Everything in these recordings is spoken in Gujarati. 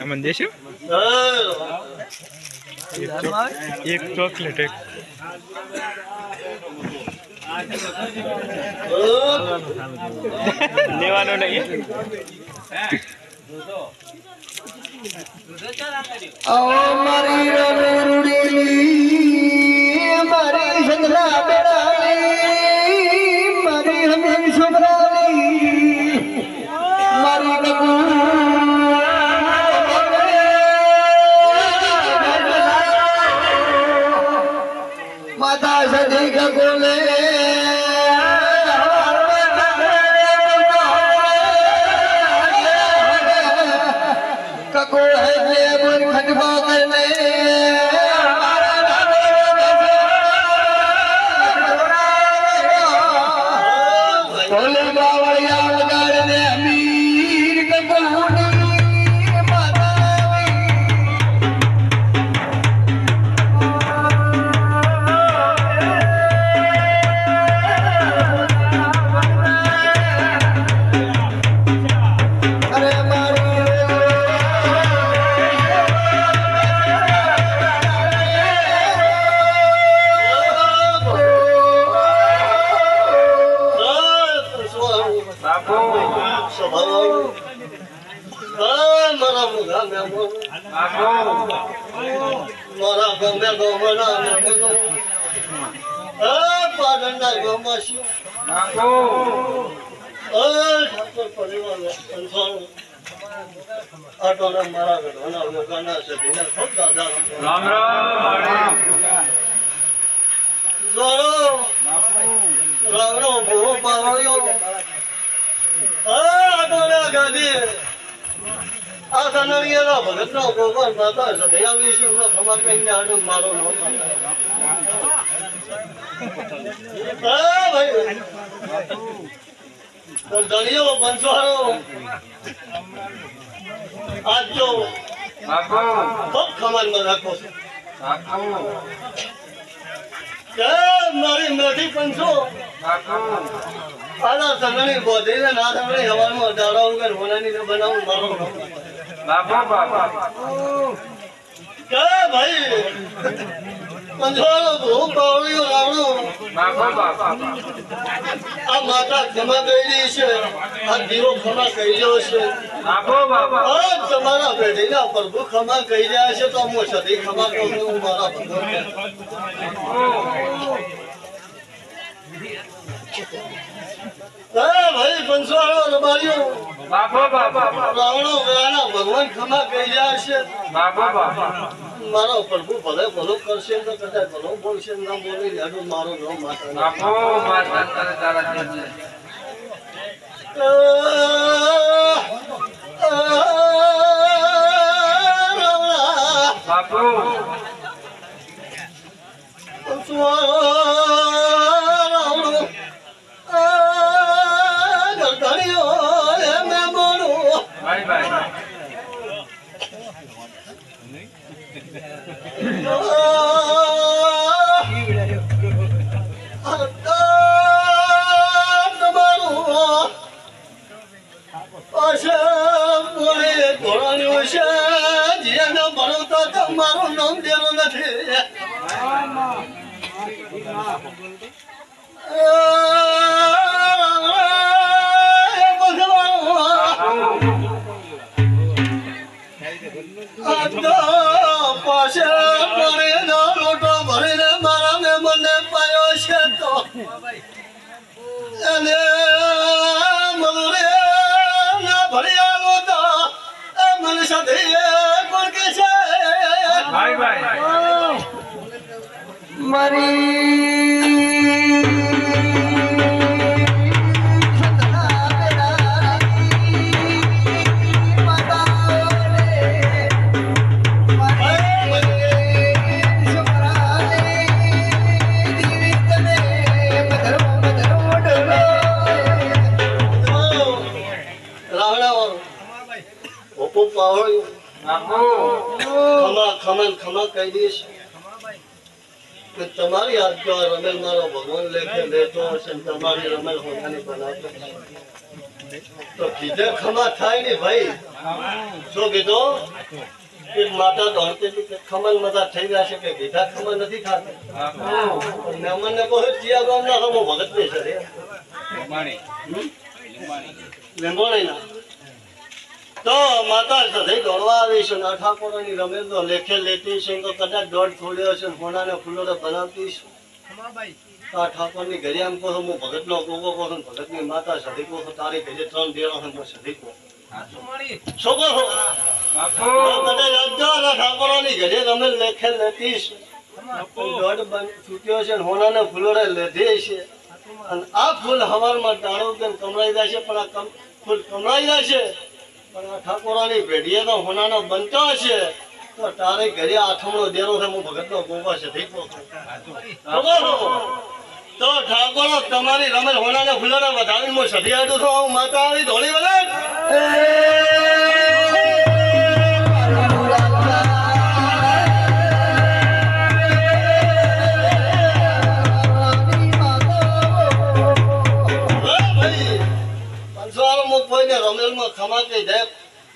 अमन देशो एक चॉकलेट एक लेवानो नहीं आओ मारी रुड़ी मारी संगला बेड़ाली मारी हम सुबराली मारी कबू माता सदी का गोले कको है ये मन खटवा करने बोले बावड़िया लगाने अमीर कबूनी आज जो खूब खमन में रखो मारी मेठी पंचो आला संगनी बोधी ने ना संगनी हवान में डालाऊंगा होना नहीं तो बनाऊं मारो बाबा क्या भाई पंचवालो भूख बावड़ियो रावणो आ माता क्षमा करी छे आ દીવો क्षमा કર્યો છે આ તમારા બેટીના પ્રભુ क्षमा કર્યા છે તો હું સદી क्षमा કરું છું મારા ભગવાન ભાઈ पंचवालो રબારીઓ રાવણો વેરાના ભગવાન क्षमा કર્યા છે मारो प्रभु भले भलो करशे तो कदाच भलो बोलशे ना बोले याडो मारो नो माता बापो माता तारे तारा जे बापो सुवारो गरदड़ियो ए मैं बोलू बाय बाय क्षमा कह दीश तुम्हारी आज्ञा रमेल मारो भगवान लेके ले तो तुम्हारी रमेल होने बनाते તો કીધે ખમા થાય ને ભાઈ. શું કીધું? કે માતા દોડતી કે ખમણ મતા થઈ રહ્યા છે કે કીધા ખમણ નથી ખાતી. મને કહો ચિયા ગામ ના હું ભગત નહીં છે લીંબોણી ના તો માતા સાથે દોડવા આવી છે. ઠાકોરની રમેલ તો લેખે લેતી છે તો કદાચ દોડ થોડ્યો છે ફોનાને ફૂલોને બનાવતી છે. આ ઠાકોરની ઘરે એમ કહો હું ભગત નો ગોગો કહો ભગત ની માતા સધી કહો તારી ઘરે 3 દેરો હું સધી કહો શું કહો ઠાકોરની ઘરે રમેલ લેખે લેતી છે દોડ છૂટ્યો છે હોનાને ફૂલોને લેધી છે. અને આ ફૂલ હવારમાં ડાળો કેમ કમરાઈ જાય છે પણ આ ફૂલ કમરાઈ જાય છે પણ આ ઠાકોરાની પેઢીએ તો હોનાનો બનતો હશે તો તારે ઘરે આઠમનો દેરો છે હું ભગતનો ગોગો છે તો ઠાકોરો તમારી રમેલ હોનાને ફૂલોને વધાવીને હું સધી આડું છું હું માતા આવી ધોળી વગર રમેલમાં ખમા કઈ જાય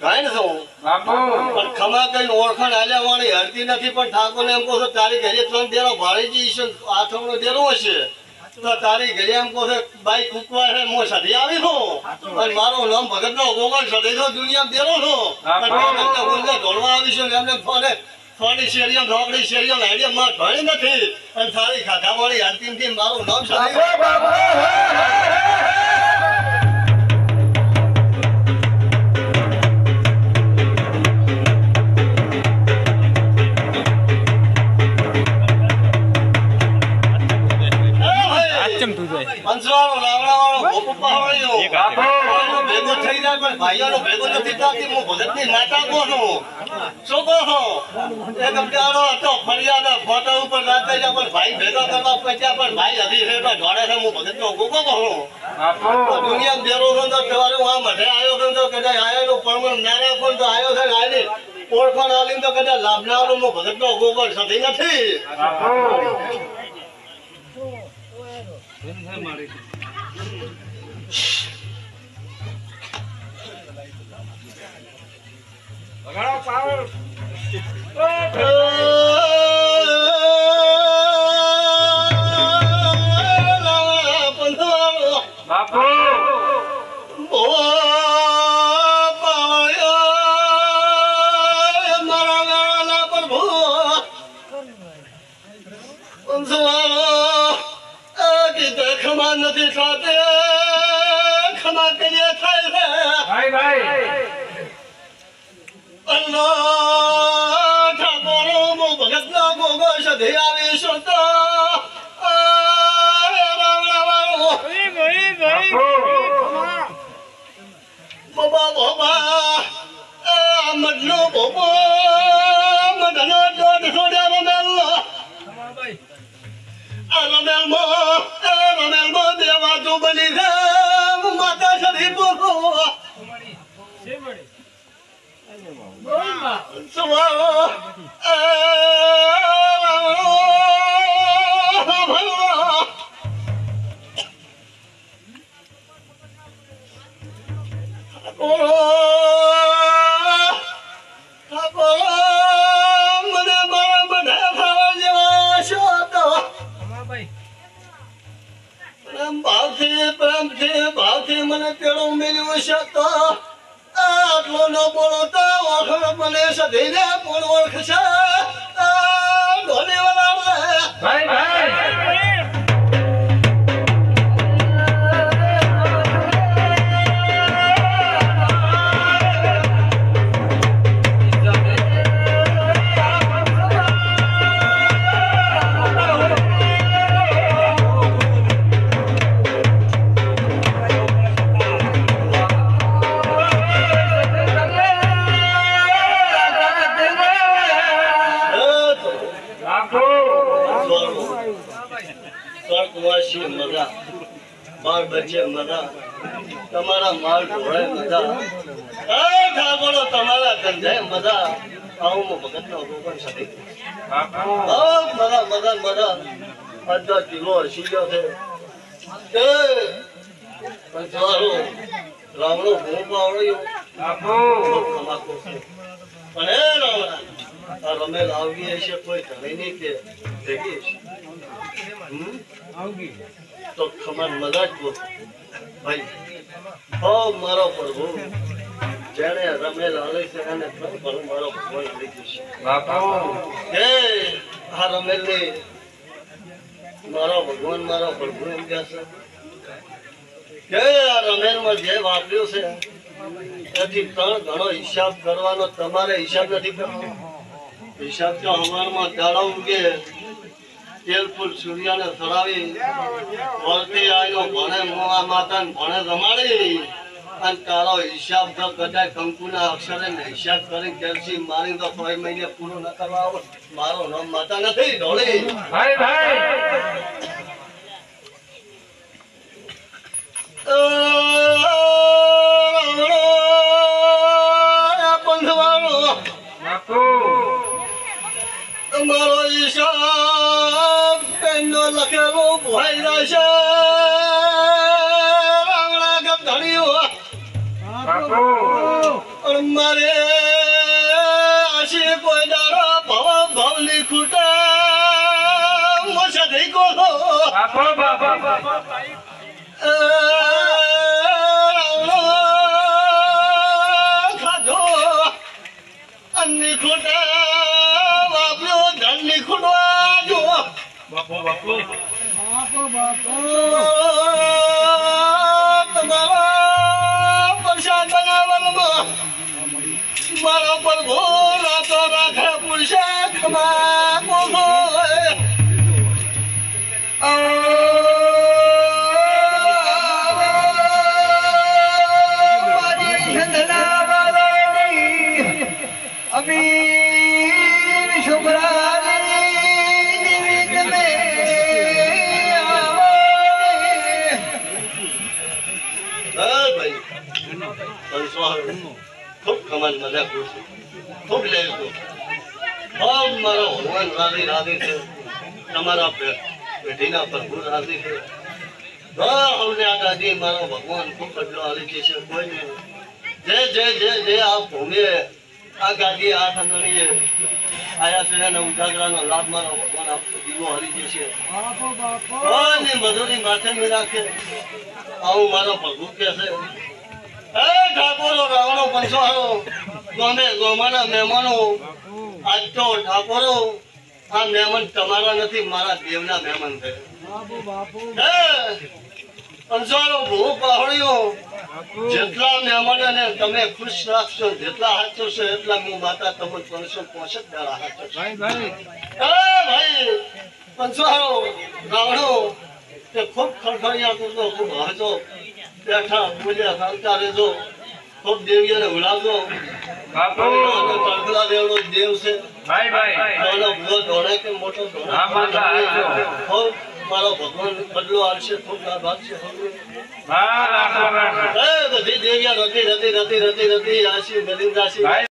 ગાય ને છું પણ ખમા કઈ ઓળખાણ આલ્યા વાળી હરતી નથી પણ ઠાકોર એમ કહો છો તારી ઘરે 3 દેરો ભાળી જઈશ આઠમનો દેરો હશે તો તારી ઘરે એમ કહો છો બાઈ કુકવા છે હું સધી આવી છું અને મારું નામ ભગત નો ગોગલ સધી છો દુનિયા દેરો છું ઢોળવા આવી છું એમને ફોને થોડી શેરીઓ ઢોકડી શેરીઓ લાડીઓ માં ભણી નથી અને તારી ખાધા વાળી હરતી થી મારું નામ સધી પંચવાળો લાવડાવાળો ભેગો થઈ જાય પણ ભાઈઓનો ભેગો નથી થતી હું ભગતની માતા કહું છું શું કહો છો એક અમદાવાદો હતો ફરિયાદ ફોટા ઉપર નાખતા જાય પણ ભાઈ ભેગા કરવા પહોંચ્યા પણ ભાઈ હજી છે તો જોડે છે હું ભગતનો ગોગો કહું દુનિયા બેરો છો તો સવારે હું આ મઠે આવ્યો છું તો કદાચ આયો પણ ના રાખો તો આવ્યો છે આની ઓળખાણ આલી તો કદાચ લાભ ના આવું હું ભગતનો ગોગો સધી નથી નથી સાથે ખમા કરીએ થાય છે અલ્લાહ ઠાકોરો હું ભગતનો ગોગો સધી આવીશું તો બાબા બાબા મડલો બોબો મડનો દોડ છોડ્યા રમેલમાં દેવા તું બની છે માતા સધી બોલો ભાવથી મને પેલો મેળ્યો છે તો આટલો ન બોલો તો ઓળખ મને સધીને કોણ ઓળખશે ઢોલી વગાડે બાળ બચ્ચે મજા તમારા માલ ઢોળે મજા ઠાકોરો તમારા ધંધે મજા આવું હું ભગતનો ગોગો સધી મજા મજા મજા 15 કિલો સીધો છે પંચવાળો રાવણો ભૂ પાવડ્યો બાપુ તમાકુ છે પણ હે રાવણા આ રમેલ આવગી હશે કોઈ ધણી નહીં કે ભેગી હશે તો ખમણ મજા જ બોલ ભાઈ હો મારો પ્રભુ જેને રમેલ હાલે છે એને પણ મારો ભગવાન હાલી જશે બાપુ હે આ રમેલ ને મારો ભગવાન મારો પ્રભુ એમ કહે છે કે આ રમેલ માં જે વાપર્યું છે એથી ત્રણ ઘણો હિસાબ કરવાનો તમારે હિસાબ નથી કરવાનો હિસાબ તો હવારમાં દાડો ઉગે તેલ ફૂલ સૂર્યાને સડાવી વળતી આયો ભણે મોવા માતાને ભણે રમાડી અને તારો હિસાબ તો કદાચ કંકુના અક્ષરે હિસાબ કરી કેલ્શિયમ મારી તો 6 મહિને પૂરો ન કરવા આવો મારો નામ માતા નથી ઢોળી ભાઈ ભાઈ બાપુ તમારો હિસાબ પેનનો લખેલો ભોઈ જશે રાવણા ગમ ધણ્યું બાપુ મારે આશી કોઈ દાડો ભવની ખૂટા મોછા થઈ ગો બાપુ બાપુ ખાધો અન્ની ખૂટા વાપર્યો ધનની ખૂટવા જો બાપુ બાપુ તમારા પ્રસાદ બનાવવામાં મારા પર ભોલા તો રાખે પુરુષાર્થ માં પોખો અમીર શુભરાની નિમિત્ત મે ભાઈ ખૂબ કમાલ મજા કરું છું ખૂબ લેજો ખૂબ મારો ભગવાન રાધી રાધી છે તમારા પેઢીના પ્રભુ રાધી છે હમને આ દાદી મારો ભગવાન ખૂબ બદલો હાલી છે કોઈ નહીં જે આ ભૂમિએ આ ગાડી આ ઠંડણીએ આયા છે અને ઉજાગરાનો લાભ મારો ભગવાન આપતો દીવો હરી જશે કોઈની મજૂરી માથે નહીં રાખે આવું મારો પ્રભુ કે છે હે ઠાકોરો રાવણો પંચવાળો ગમે ગોમાના મહેમાનો આજ તો ઠાકોરો આ મહેમાન તમારા નથી મારા દેવના મહેમાન છે હે પંચવાળો ભૂ પહોળ્યો જેટલા મહેમાનોને તમે ખુશ રાખશો જેટલા હાચવશો એટલા હું માતા તમને 365 દાડા હાચવશો ભાઈ પંચવાળો રાવણો તે ખૂબ ખડખડિયા કરતો ખૂબ હજો બેઠા બોલ્યા ચાલતા રહેજો ખૂબ દેવીઓને ઉડાવજો બાપુ તળગલા દેવનો દેવ છે ભાઈ ભાઈ નાનો ભૂલો ધોળે કે મોટો ધોળે હા માતા આવજો ખૂબ મારો ભગવાન બદલો આવશે ખૂબ લાભ આપશે હા રાખો રાખો બધી દેવીઓ રતી આશી ગરીબ રાશિ